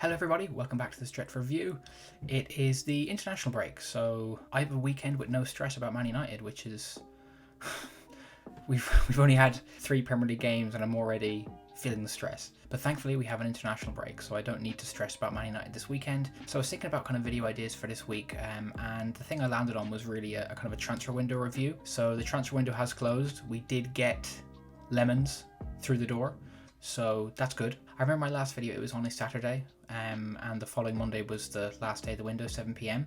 Hello everybody, welcome back to the Stretch Review. It is the international break, so I have a weekend with no stress about Man United, which is... we've only had 3 Premier League games and I'm already feeling the stress. But thankfully we have an international break, so I don't need to stress about Man United this weekend. So I was thinking about kind of video ideas for this week, and the thing I landed on was really a kind of a transfer window review. So the transfer window has closed. We did get Lemons through the door, so that's good. I remember my last video, it was on a Saturday, and the following Monday was the last day of the window, 7 PM.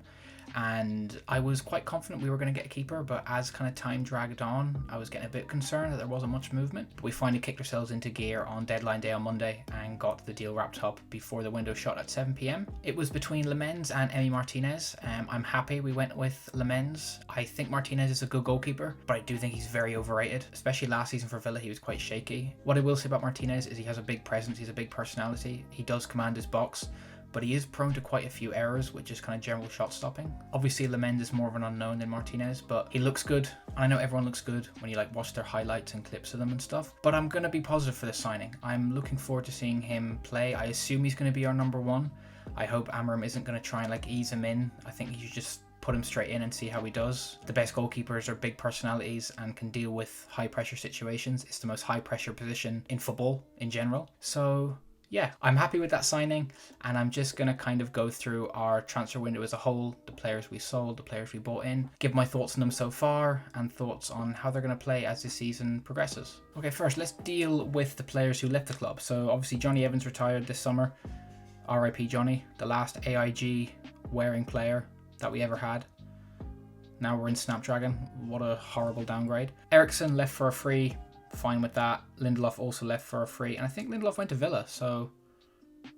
And I was quite confident we were going to get a keeper, but as kind of time dragged on, I was getting a bit concerned that there wasn't much movement. But we finally kicked ourselves into gear on deadline day on Monday and got the deal wrapped up before the window shut at 7 PM. It was between Lemens and Emi Martinez. I'm happy we went with Lemens. I think Martinez is a good goalkeeper, but I do think he's very overrated, especially last season for Villa. He was quite shaky. What I will say about Martinez is he has a big presence, he's a big personality, he does command his box, but he is prone to quite a few errors, which is kind of general shot stopping. Obviously, Lemens is more of an unknown than Martinez, but he looks good. I know everyone looks good when you watch their highlights and clips of them and stuff, but I'm going to be positive for this signing. I'm looking forward to seeing him play. I assume he's going to be our number one. I hope Amorim isn't going to try and ease him in. I think he should just put him straight in and see how he does. The best goalkeepers are big personalities and can deal with high pressure situations. It's the most high pressure position in football in general. So yeah, I'm happy with that signing, and I'm just going to kind of go through our transfer window as a whole, the players we sold, the players we bought in, give my thoughts on them so far, and thoughts on how they're going to play as the season progresses. Okay, first, let's deal with the players who left the club. So obviously Johnny Evans retired this summer. RIP Johnny, the last AIG wearing player that we ever had. Now we're in Snapdragon. What a horrible downgrade. Ericsson left for a free. Fine with that. Lindelof also left for a free, and I think Lindelof went to Villa, so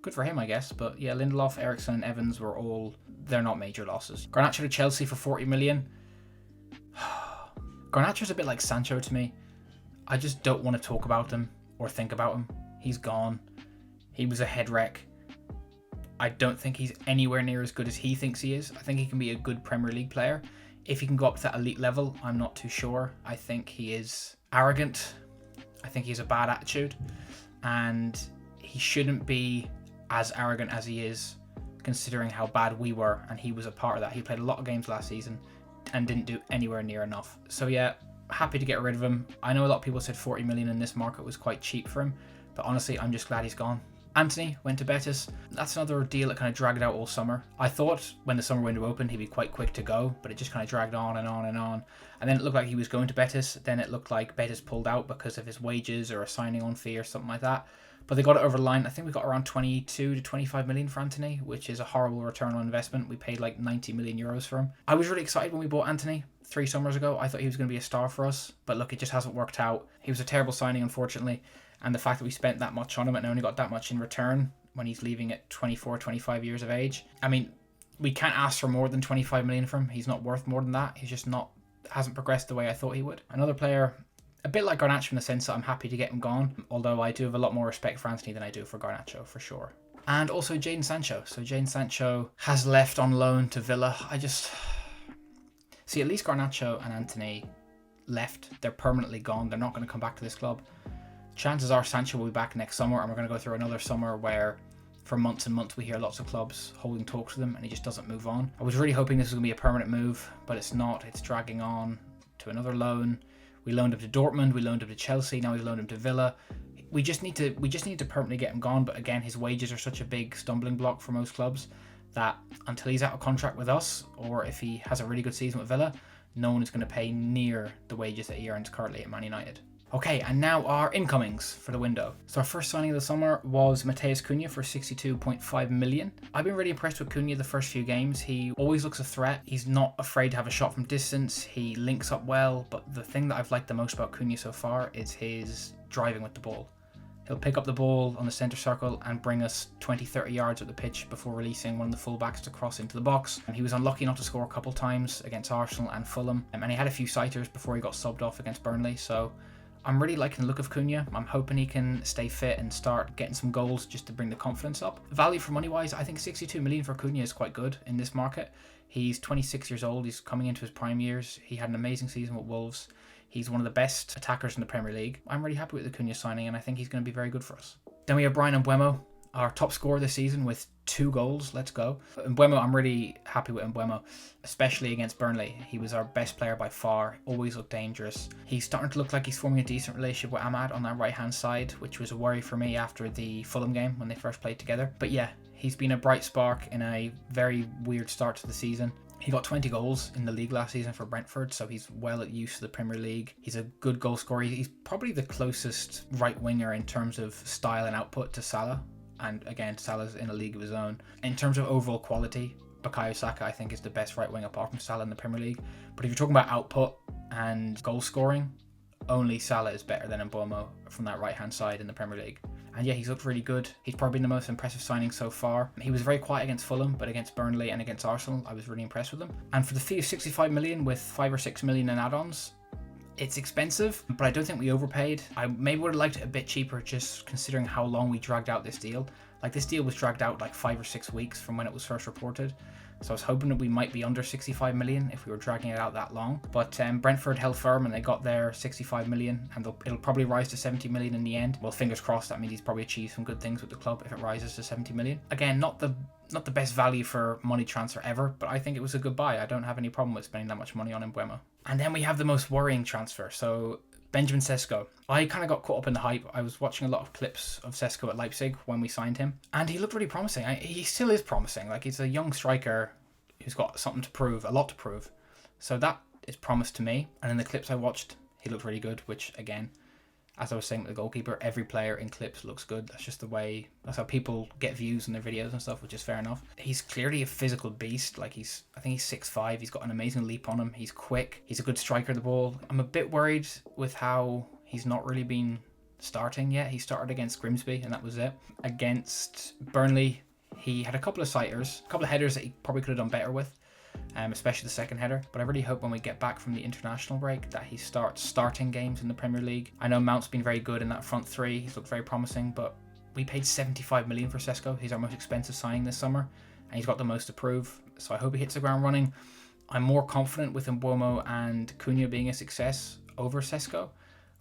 good for him, I guess. But yeah, Lindelof, Ericsson and Evans were all, they're not major losses. Garnacho to Chelsea for 40 million. Garnacho's a bit like Sancho to me. I just don't want to talk about him or think about him. He's gone. He was a head wreck. I don't think he's anywhere near as good as he thinks he is. I think he can be a good Premier League player. If he can go up to that elite level, I'm not too sure. I think he is arrogant. I think he has a bad attitude, and he shouldn't be as arrogant as he is, considering how bad we were, and he was a part of that. He played a lot of games last season and didn't do anywhere near enough. So yeah, happy to get rid of him. I know a lot of people said 40 million in this market was quite cheap for him, but honestly, I'm just glad he's gone. Anthony went to Betis. That's another deal that kind of dragged out all summer. I thought when the summer window opened, he'd be quite quick to go, but it just kind of dragged on and on and on. And then it looked like he was going to Betis. Then it looked like Betis pulled out because of his wages or a signing on fee or something like that. But they got it over the line. I think we got around 22 to 25 million for Anthony, which is a horrible return on investment. We paid 90 million euros for him. I was really excited when we bought Anthony 3 summers ago. I thought he was going to be a star for us, but look, it just hasn't worked out. He was a terrible signing, unfortunately. And the fact that we spent that much on him and only got that much in return when he's leaving at 24, 25 years of age. I mean, we can't ask for more than 25 million from him. He's not worth more than that. He's just hasn't progressed the way I thought he would. Another player, a bit like Garnacho in the sense that I'm happy to get him gone, although I do have a lot more respect for Anthony than I do for Garnacho, for sure. And also Jadon Sancho. So Jadon Sancho has left on loan to Villa. See, at least Garnacho and Anthony left. They're permanently gone. They're not going to come back to this club. Chances are Sancho will be back next summer, and we're going to go through another summer where for months and months we hear lots of clubs holding talks with him and he just doesn't move on. I was really hoping this was going to be a permanent move, but it's not. It's dragging on to another loan. We loaned him to Dortmund, we loaned him to Chelsea, now we loaned him to Villa. We just need to permanently get him gone, but again, his wages are such a big stumbling block for most clubs that until he's out of contract with us, or if he has a really good season with Villa, no one is going to pay near the wages that he earns currently at Man United. Okay, and now our incomings for the window. So our first signing of the summer was Matheus Cunha for 62.5 million. I've been really impressed with Cunha the first few games. He always looks a threat. He's not afraid to have a shot from distance. He links up well, but the thing that I've liked the most about Cunha so far is his driving with the ball. He'll pick up the ball on the centre circle and bring us 20-30 yards up the pitch before releasing one of the fullbacks to cross into the box. And he was unlucky not to score a couple times against Arsenal and Fulham. And he had a few sighters before he got subbed off against Burnley, so I'm really liking the look of Cunha. I'm hoping he can stay fit and start getting some goals just to bring the confidence up. Value for money wise, I think 62 million for Cunha is quite good in this market. He's 26 years old. He's coming into his prime years. He had an amazing season with Wolves. He's one of the best attackers in the Premier League. I'm really happy with the Cunha signing, and I think he's going to be very good for us. Then we have Brian Mbeumo, our top scorer this season with 2 goals. Let's go. Mbeumo, I'm really happy with Mbeumo, especially against Burnley. He was our best player by far, always looked dangerous. He's starting to look like he's forming a decent relationship with Ahmad on that right-hand side, which was a worry for me after the Fulham game when they first played together. But yeah, he's been a bright spark in a very weird start to the season. He got 20 goals in the league last season for Brentford, so he's well used to the Premier League. He's a good goal scorer. He's probably the closest right winger in terms of style and output to Salah. And again, Salah's in a league of his own. In terms of overall quality, Bukayo Saka, I think, is the best right wing apart from Salah in the Premier League. But if you're talking about output and goal scoring, only Salah is better than Mbeumo from that right-hand side in the Premier League. And yeah, he's looked really good. He's probably been the most impressive signing so far. He was very quiet against Fulham, but against Burnley and against Arsenal, I was really impressed with him. And for the fee of 65 million with 5 or 6 million in add-ons, it's expensive, but I don't think we overpaid. I maybe would have liked it a bit cheaper, just considering how long we dragged out this deal. Like, this deal was dragged out like 5 or 6 weeks from when it was first reported. So I was hoping that we might be under 65 million if we were dragging it out that long. But Brentford held firm and they got their 65 million, and it'll probably rise to 70 million in the end. Well, fingers crossed, that means he's probably achieved some good things with the club if it rises to 70 million. Again, not the best value for money transfer ever, but I think it was a good buy. I don't have any problem with spending that much money on Mbeumo. And then we have the most worrying transfer. So Benjamin Cesco. I kind of got caught up in the hype. I was watching a lot of clips of Cesco at Leipzig when we signed him, and he looked really promising. He still is promising. Like, he's a young striker who's got something to prove, a lot to prove. So that is promised to me. And in the clips I watched, he looked really good, which again, as I was saying with the goalkeeper, every player in clips looks good. That's just the way, that's how people get views in their videos and stuff, which is fair enough. He's clearly a physical beast. Like, I think he's 6'5". He's got an amazing leap on him. He's quick. He's a good striker of the ball. I'm a bit worried with how he's not really been starting yet. He started against Grimsby and that was it. Against Burnley, he had a couple of sighters, a couple of headers that he probably could have done better with. Especially the second header. But I really hope when we get back from the international break that he starts starting games in the Premier League. I know Mount's been very good in that front three. He's looked very promising, but we paid 75 million for Cesco. He's our most expensive signing this summer, and he's got the most to prove. So I hope he hits the ground running. I'm more confident with Mbeumo and Cunha being a success over Cesco,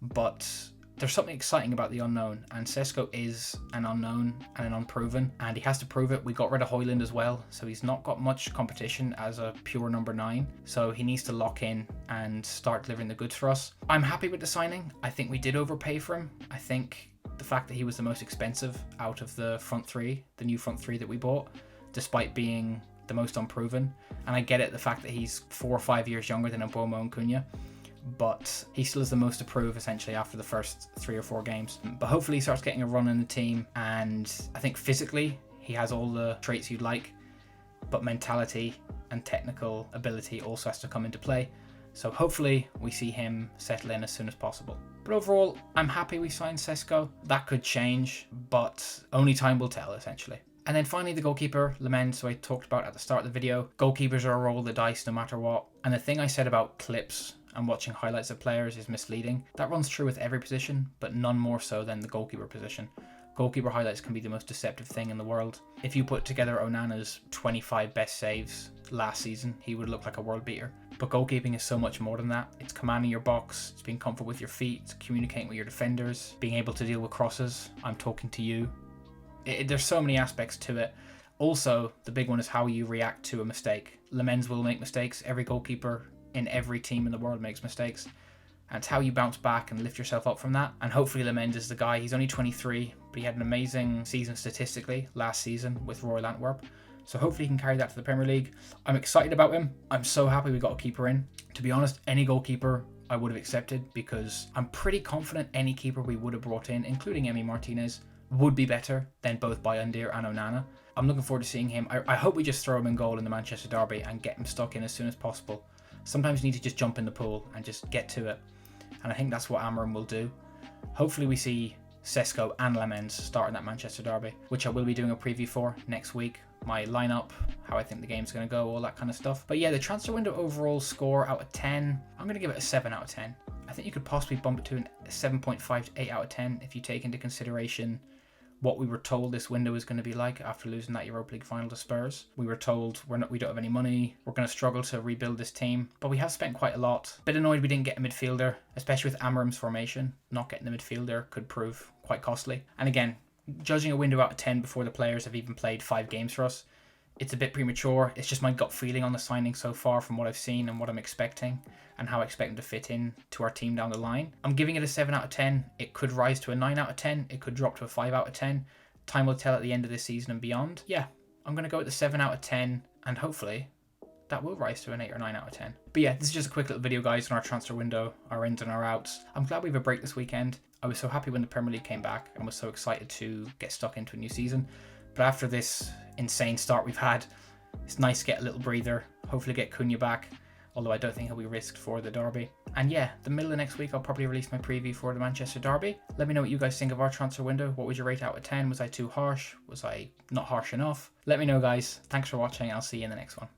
but there's something exciting about the unknown, and Cesco is an unknown and an unproven, and he has to prove it. We got rid of Højlund as well, so he's not got much competition as a pure number 9, so he needs to lock in and start delivering the goods for us. I'm happy with the signing. I think we did overpay for him. I think the fact that he was the most expensive out of the front three, the new front three that we bought, despite being the most unproven, and I get it, the fact that he's 4 or 5 years younger than Mbeumo and Cunha, but he still has the most to prove essentially after the first 3 or 4 games. But hopefully he starts getting a run in the team, and I think physically he has all the traits you'd like, but mentality and technical ability also has to come into play. So hopefully we see him settle in as soon as possible. But overall, I'm happy we signed Cesco. That could change, but only time will tell essentially. And then finally the goalkeeper, Lemens, who I talked about at the start of the video. Goalkeepers are a roll of the dice no matter what. And the thing I said about clips and watching highlights of players is misleading. That runs true with every position, but none more so than the goalkeeper position. Goalkeeper highlights can be the most deceptive thing in the world. If you put together Onana's 25 best saves last season, he would look like a world beater. But goalkeeping is so much more than that. It's commanding your box, it's being comfortable with your feet, it's communicating with your defenders, being able to deal with crosses. I'm talking to you. There's so many aspects to it. Also, the big one is how you react to a mistake. Lemens will make mistakes. Every goalkeeper in every team in the world makes mistakes, and it's how you bounce back and lift yourself up from that. And hopefully Lemens is the guy. He's only 23, but he had an amazing season statistically last season with Royal Antwerp, so hopefully he can carry that to the Premier League. I'm excited about him. I'm so happy we got a keeper in. To be honest, any goalkeeper I would have accepted, because I'm pretty confident any keeper we would have brought in, including Emi Martinez, would be better than both Bayındır and Onana. I'm looking forward to seeing him. I hope we just throw him in goal in the Manchester derby and get him stuck in as soon as possible. Sometimes you need to just jump in the pool and just get to it, and I think that's what Amorim will do. Hopefully we see Cesco and Lemens starting that Manchester derby, which I will be doing a preview for next week. My lineup, how I think the game's going to go, all that kind of stuff. But yeah, the transfer window overall score out of 10, I'm going to give it a 7 out of 10. I think you could possibly bump it to a 7.5 to 8 out of 10 if you take into consideration what we were told this window is going to be like after losing that Europa League final to Spurs. We were told we don't have any money, we're going to struggle to rebuild this team, but we have spent quite a lot. Bit annoyed we didn't get a midfielder, especially with Amorim's formation. Not getting the midfielder could prove quite costly. And again, judging a window out of 10 before the players have even played 5 games for us, it's a bit premature. It's just my gut feeling on the signing so far from what I've seen and what I'm expecting and how I expect them to fit in to our team down the line. I'm giving it a 7 out of 10. It could rise to a 9 out of 10. It could drop to a 5 out of 10. Time will tell at the end of this season and beyond. Yeah, I'm going to go with the 7 out of 10, and hopefully that will rise to an 8 or 9 out of 10. But yeah, this is just a quick little video, guys, on our transfer window, our ins and our outs. I'm glad we have a break this weekend. I was so happy when the Premier League came back and was so excited to get stuck into a new season. But after this insane start we've had, it's nice to get a little breather, hopefully get Cunha back, although I don't think he'll be risked for the derby. And yeah, the middle of next week I'll probably release my preview for the Manchester derby. Let me know what you guys think of our transfer window. What was your rate out of 10? Was I too harsh? Was I not harsh enough? Let me know, guys. Thanks for watching. I'll see you in the next one.